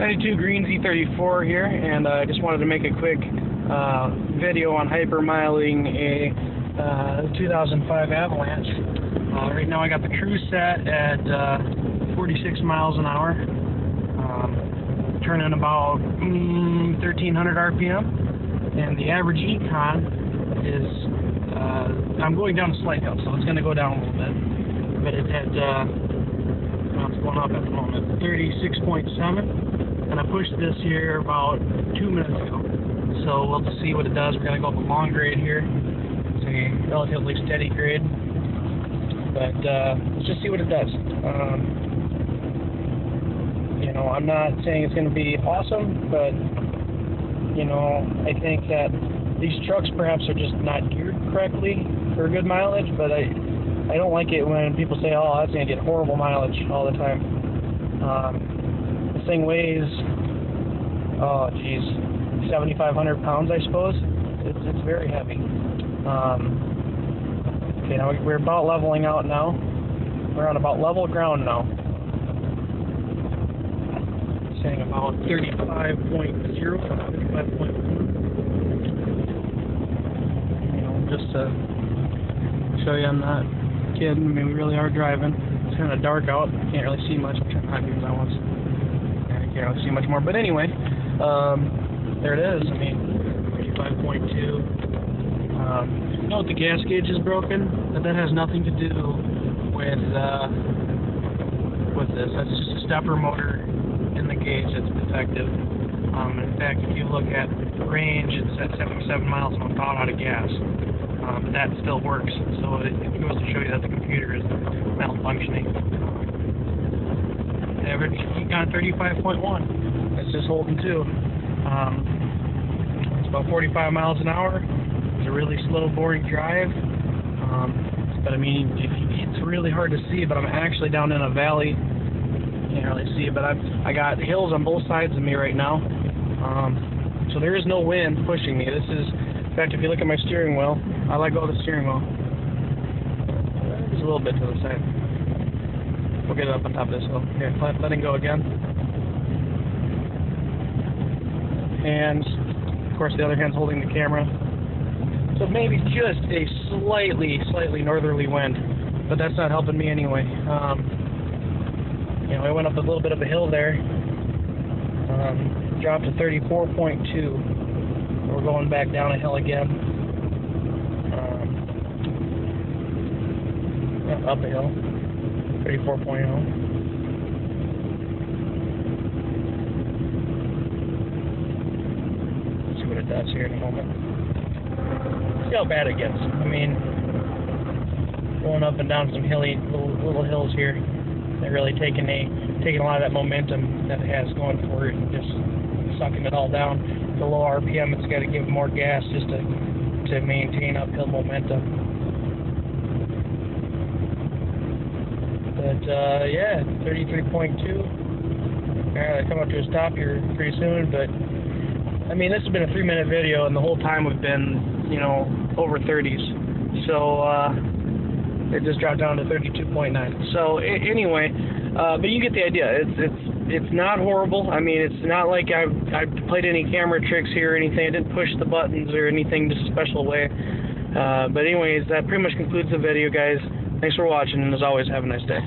92 Green Z34 here, and I just wanted to make a quick video on hypermiling a 2005 Avalanche. Right now I got the cruise set at 46 miles an hour, turning about 1300 RPM, and the average econ is, I'm going down a slight hill, so it's going to go down a little bit, but it had, it's going up at the moment, 36.7, and I pushed this here about 2 minutes ago, so we'll just see what it does. We're going to go up a long grade here. It's a relatively steady grade, but let's just see what it does. You know, I'm not saying it's going to be awesome, but you know, I think that these trucks perhaps are just not geared correctly for good mileage, but I don't like it when people say, oh, that's going to get horrible mileage all the time. This thing weighs, oh geez, 7,500 pounds, I suppose. It's very heavy. Okay, now we're about leveling out now. We're on about level ground now. Saying about 35.0, 35.1. You know, just to show you I'm not kidding. I mean, we really are driving. It's kind of dark out. Can't really see much. I'm trying to hide because I can't really see much more. But anyway, there it is. I mean, 35.2. Note the gas gauge is broken, but that has nothing to do with this. That's just a stepper motor in the gauge that's defective. In fact, if you look at the range, it's at 77 miles and I'm about out of gas. But that still works, so it goes to show you that the computer is malfunctioning. Average econ 35.1. It's just holding two. It's about 45 miles an hour. It's a really slow, boring drive. But I mean, it's really hard to see, but I'm actually down in a valley. Can't really see it, but I got hills on both sides of me right now. So there is no wind pushing me. This is, in fact, if you look at my steering wheel, I let go of the steering wheel. Just a little bit to the side. We'll get it up on top of this hill. Here, letting go again. And of course the other hand's holding the camera. So maybe just a slightly northerly wind, but that's not helping me anyway. You know, I went up a little bit of a hill there, dropped to 34.2. We're going back down a hill again, up a hill, 34.0. See what it does here in a moment. See how bad it gets. I mean, going up and down some hilly little hills here. They're really taking a lot of that momentum that it has going for it and just sucking it all down. The low RPM, it's got to give more gas just to maintain uphill momentum. But yeah, 33.2. I come up to a stop here pretty soon. But I mean, this has been a 3-minute video, and the whole time we've been, you know, over 30s. So it just dropped down to 32.9. So anyway, but you get the idea. It's not horrible. I mean, it's not like I've played any camera tricks here or anything. I didn't push the buttons or anything just a special way. But anyways, that pretty much concludes the video, guys. Thanks for watching, and as always, have a nice day.